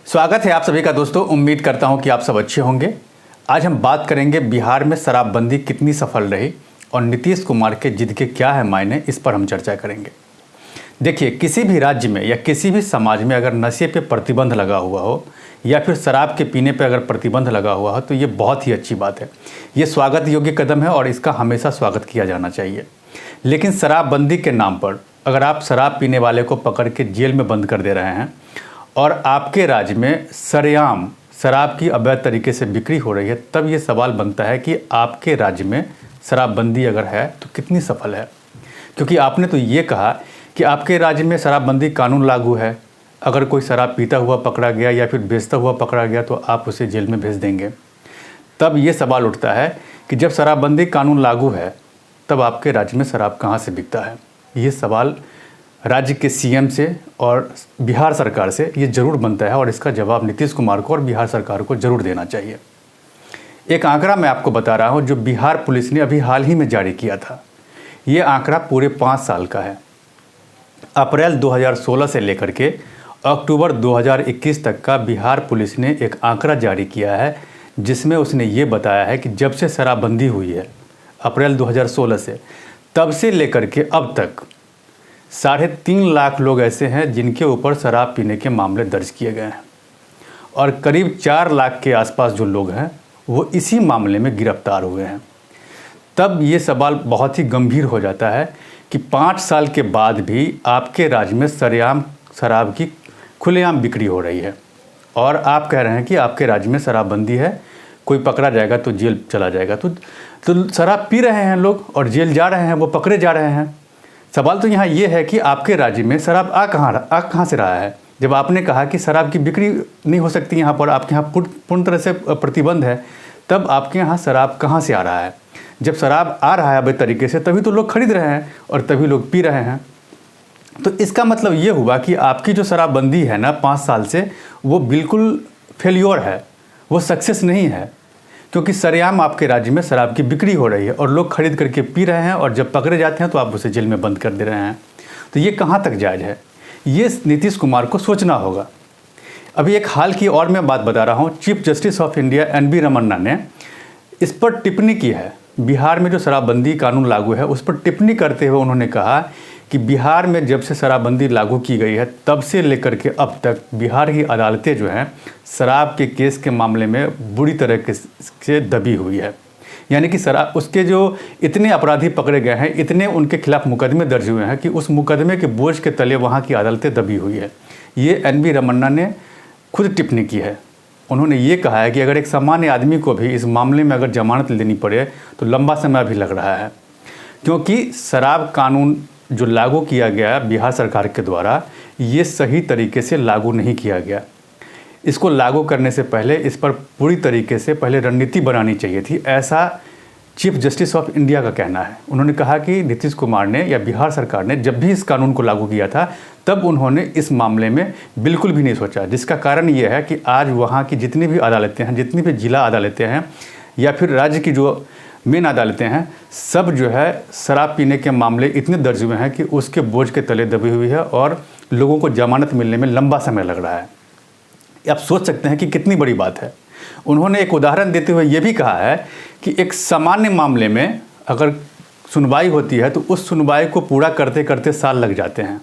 स्वागत है आप सभी का दोस्तों। उम्मीद करता हूं कि आप सब अच्छे होंगे। आज हम बात करेंगे बिहार में शराबबंदी कितनी सफल रही और नीतीश कुमार के जिद के क्या है मायने, इस पर हम चर्चा करेंगे। देखिए, किसी भी राज्य में या किसी भी समाज में अगर नशे पे प्रतिबंध लगा हुआ हो या फिर शराब के पीने पे अगर प्रतिबंध लगा हुआ हो तो ये बहुत ही अच्छी बात है। ये स्वागत योग्य कदम है और इसका हमेशा स्वागत किया जाना चाहिए। लेकिन शराबबंदी के नाम पर अगर आप शराब पीने वाले को पकड़ के जेल में बंद कर दे रहे हैं और आपके राज्य में सरेआम शराब की अवैध तरीके से बिक्री हो रही है, तब ये सवाल बनता है कि आपके राज्य में शराबबंदी अगर है तो कितनी सफल है। क्योंकि आपने तो ये कहा कि आपके राज्य में शराबबंदी कानून लागू है, अगर कोई शराब पीता हुआ पकड़ा गया या फिर बेचता हुआ पकड़ा गया तो आप उसे जेल में भेज देंगे। तब ये सवाल उठता है कि जब शराबबंदी कानून लागू है तब आपके राज्य में शराब कहाँ से बिकता है। ये सवाल राज्य के सीएम से और बिहार सरकार से ये ज़रूर बनता है और इसका जवाब नीतीश कुमार को और बिहार सरकार को ज़रूर देना चाहिए। एक आंकड़ा मैं आपको बता रहा हूँ जो बिहार पुलिस ने अभी हाल ही में जारी किया था। ये आंकड़ा पूरे 5 साल का है। अप्रैल 2016 से लेकर के अक्टूबर 2021 तक का बिहार पुलिस ने एक आंकड़ा जारी किया है, जिसमें उसने ये बताया है कि जब से शराबबंदी हुई है अप्रैल 2016 से, तब से लेकर के अब तक 3.5 लाख लोग ऐसे हैं जिनके ऊपर शराब पीने के मामले दर्ज किए गए हैं और करीब 4 लाख के आसपास जो लोग हैं वो इसी मामले में गिरफ्तार हुए हैं। तब ये सवाल बहुत ही गंभीर हो जाता है कि 5 साल के बाद भी आपके राज्य में सरेआम शराब की खुलेआम बिक्री हो रही है और आप कह रहे हैं कि आपके राज्य में शराबबंदी है, कोई पकड़ा जाएगा तो जेल चला जाएगा। तो शराब पी रहे हैं लोग और जेल जा रहे हैं, वो पकड़े जा रहे हैं। सवाल तो यहाँ ये है कि आपके राज्य में शराब आ कहाँ से रहा है। जब आपने कहा कि शराब की बिक्री नहीं हो सकती यहाँ पर, आपके यहाँ पूर्ण तरह से प्रतिबंध है, तब आपके यहाँ शराब कहाँ से आ रहा है। जब शराब आ रहा है अवैध तरीके से तभी तो लोग खरीद रहे हैं और तभी लोग पी रहे हैं। तो इसका मतलब ये हुआ कि आपकी जो शराबबंदी है ना 5 साल से, वो बिल्कुल फेल्योर है, वो सक्सेस नहीं है। क्योंकि सरेआम आपके राज्य में शराब की बिक्री हो रही है और लोग खरीद करके पी रहे हैं और जब पकड़े जाते हैं तो आप उसे जेल में बंद कर दे रहे हैं। तो ये कहाँ तक जायज़ है, ये नीतीश कुमार को सोचना होगा। अभी एक हाल की और मैं बात बता रहा हूँ। Chief justice of India NV Ramana ने इस पर टिप्पणी की है। बिहार में जो शराबबंदी कानून लागू है उस पर टिप्पणी करते हुए उन्होंने कहा कि बिहार में जब से शराबबंदी लागू की गई है तब से लेकर के अब तक बिहार की अदालतें जो हैं शराब के केस के मामले में बुरी तरह से दबी हुई है। यानी कि शराब उसके जो इतने अपराधी पकड़े गए हैं, इतने उनके खिलाफ मुकदमे दर्ज हुए हैं कि उस मुकदमे के बोझ के तले वहाँ की अदालतें दबी हुई है। ये NV रमन्ना ने खुद टिप्पणी की है। उन्होंने ये कहा है कि अगर एक सामान्य आदमी को भी इस मामले में अगर जमानत लेनी पड़े तो लंबा समय भी लग रहा है, क्योंकि शराब कानून जो लागू किया गया बिहार सरकार के द्वारा ये सही तरीके से लागू नहीं किया गया। इसको लागू करने से पहले इस पर पूरी तरीके से पहले रणनीति बनानी चाहिए थी, ऐसा चीफ जस्टिस ऑफ इंडिया का कहना है। उन्होंने कहा कि नीतीश कुमार ने या बिहार सरकार ने जब भी इस कानून को लागू किया था तब उन्होंने इस मामले में बिल्कुल भी नहीं सोचा, जिसका कारण ये है कि आज वहाँ की जितनी भी अदालतें हैं, जितनी भी जिला अदालतें हैं या फिर राज्य की जो मेन अदालतें हैं, सब जो है शराब पीने के मामले इतने दर्ज हुए हैं कि उसके बोझ के तले दबी हुई है और लोगों को जमानत मिलने में लंबा समय लग रहा है। आप सोच सकते हैं कि कितनी बड़ी बात है। उन्होंने एक उदाहरण देते हुए ये भी कहा है कि एक सामान्य मामले में अगर सुनवाई होती है तो उस सुनवाई को पूरा करते करते साल लग जाते हैं,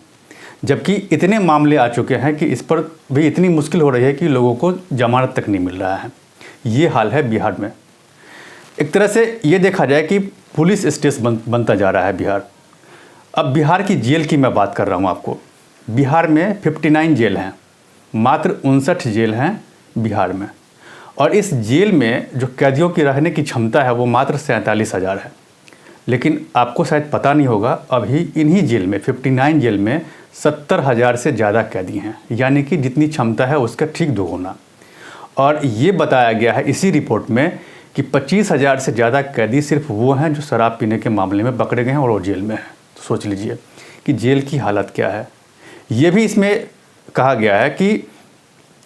जबकि इतने मामले आ चुके हैं कि इस पर भी इतनी मुश्किल हो रही है कि लोगों को जमानत तक नहीं मिल रहा है। ये हाल है बिहार में। एक तरह से ये देखा जाए कि पुलिस स्टेट बनता जा रहा है बिहार। अब बिहार की जेल की मैं बात कर रहा हूँ आपको। बिहार में 59 जेल हैं, मात्र 59 जेल हैं बिहार में, और इस जेल में जो कैदियों की रहने की क्षमता है वो मात्र 47,000 है। लेकिन आपको शायद पता नहीं होगा, अभी इन्हीं जेल में 59 जेल में 70,000 से ज़्यादा कैदी हैं, यानी कि जितनी क्षमता है उसका ठीक दोगुना। और ये बताया गया है इसी रिपोर्ट में कि 25,000 से ज़्यादा कैदी सिर्फ वो हैं जो शराब पीने के मामले में पकड़े गए हैं और वो जेल में हैं। तो सोच लीजिए कि जेल की हालत क्या है। ये भी इसमें कहा गया है कि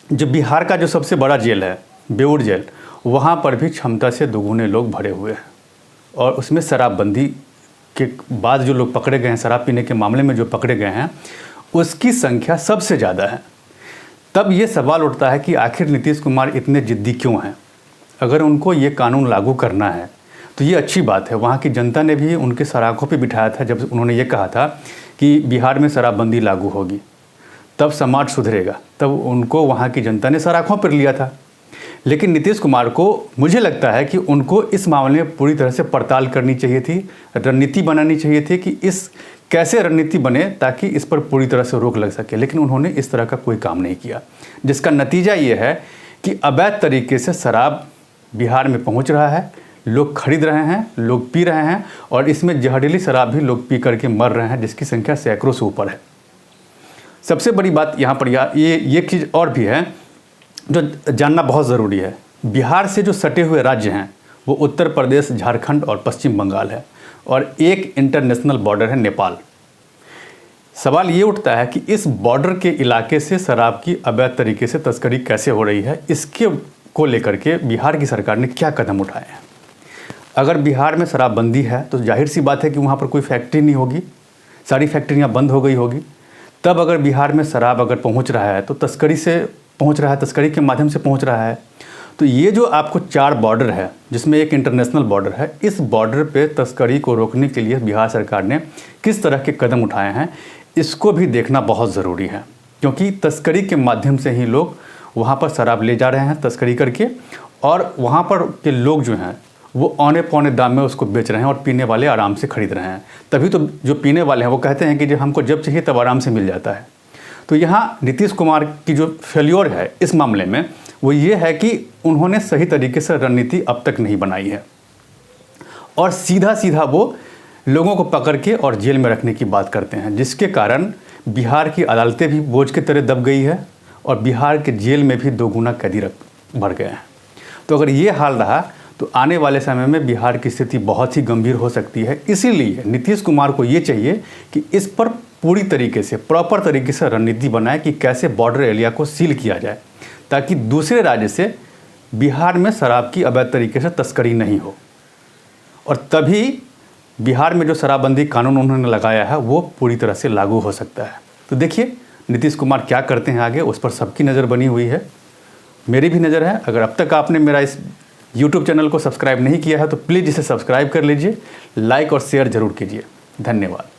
जो बिहार का जो सबसे बड़ा जेल है बेऊर जेल, वहाँ पर भी क्षमता से दोगुने लोग भरे हुए हैं और उसमें शराबबंदी के बाद जो लोग पकड़े गए हैं, शराब पीने के मामले में जो पकड़े गए हैं, उसकी संख्या सबसे ज़्यादा है। तब ये सवाल उठता है कि आखिर नीतीश कुमार इतने जिद्दी क्यों हैं। अगर उनको ये कानून लागू करना है तो ये अच्छी बात है। वहाँ की जनता ने भी उनके सराखों पे बिठाया था जब उन्होंने ये कहा था कि बिहार में शराबबंदी लागू होगी, तब समाज सुधरेगा, तब उनको वहाँ की जनता ने सराखों पर लिया था। लेकिन नीतीश कुमार को मुझे लगता है कि उनको इस मामले में पूरी तरह से पड़ताल करनी चाहिए थी, रणनीति बनानी चाहिए थी कि इस कैसे रणनीति बने ताकि इस पर पूरी तरह से रोक लग सके। लेकिन उन्होंने इस तरह का कोई काम नहीं किया, जिसका नतीजा ये है कि अवैध तरीके से शराब बिहार में पहुंच रहा है, लोग खरीद रहे हैं, लोग पी रहे हैं और इसमें जहरीली शराब भी लोग पी करके मर रहे हैं, जिसकी संख्या सैकड़ों से ऊपर है। सबसे बड़ी बात यहाँ पर ये चीज़ और भी है जो जानना बहुत ज़रूरी है। बिहार से जो सटे हुए राज्य हैं वो उत्तर प्रदेश, झारखंड और पश्चिम बंगाल है और एक इंटरनेशनल बॉर्डर है नेपाल। सवाल ये उठता है कि इस बॉर्डर के इलाके से शराब की अवैध तरीके से तस्करी कैसे हो रही है, इसके को लेकर के बिहार की सरकार ने क्या कदम उठाए हैं। अगर बिहार में शराबबंदी है तो जाहिर सी बात है कि वहाँ पर कोई फैक्ट्री नहीं होगी, सारी फैक्ट्रियाँ बंद हो गई होगी। तब अगर बिहार में शराब अगर पहुँच रहा है तो तस्करी से पहुँच रहा है, तस्करी के माध्यम से पहुँच रहा है। तो ये जो आपको 4 बॉर्डर है जिसमें एक इंटरनेशनल बॉर्डर है, इस बॉर्डर पे तस्करी को रोकने के लिए बिहार सरकार ने किस तरह के कदम उठाए हैं, इसको भी देखना बहुत ज़रूरी है। क्योंकि तस्करी के माध्यम से ही लोग वहाँ पर शराब ले जा रहे हैं तस्करी करके, और वहाँ पर के लोग जो हैं वो औने पौने दाम में उसको बेच रहे हैं और पीने वाले आराम से खरीद रहे हैं। तभी तो जो पीने वाले हैं वो कहते हैं कि जो हमको जब चाहिए तब आराम से मिल जाता है। तो यहाँ नीतीश कुमार की जो फेल्योर है इस मामले में वो ये है कि उन्होंने सही तरीके से रणनीति अब तक नहीं बनाई है और सीधा सीधा वो लोगों को पकड़ के और जेल में रखने की बात करते हैं, जिसके कारण बिहार की अदालतें भी बोझ की तरह दब गई है और बिहार के जेल में भी 2 गुना कैदी भर गए हैं। तो अगर ये हाल रहा तो आने वाले समय में बिहार की स्थिति बहुत ही गंभीर हो सकती है। इसीलिए नीतीश कुमार को ये चाहिए कि इस पर पूरी तरीके से प्रॉपर तरीके से रणनीति बनाए कि कैसे बॉर्डर एरिया को सील किया जाए ताकि दूसरे राज्य से बिहार में शराब की अवैध तरीके से तस्करी नहीं हो, और तभी बिहार में जो शराबबंदी कानून उन्होंने लगाया है वो पूरी तरह से लागू हो सकता है। तो देखिए नीतीश कुमार क्या करते हैं आगे, उस पर सबकी नज़र बनी हुई है, मेरी भी नज़र है। अगर अब तक आपने मेरा इस YouTube चैनल को सब्सक्राइब नहीं किया है तो प्लीज़ इसे सब्सक्राइब कर लीजिए, लाइक और शेयर ज़रूर कीजिए। धन्यवाद।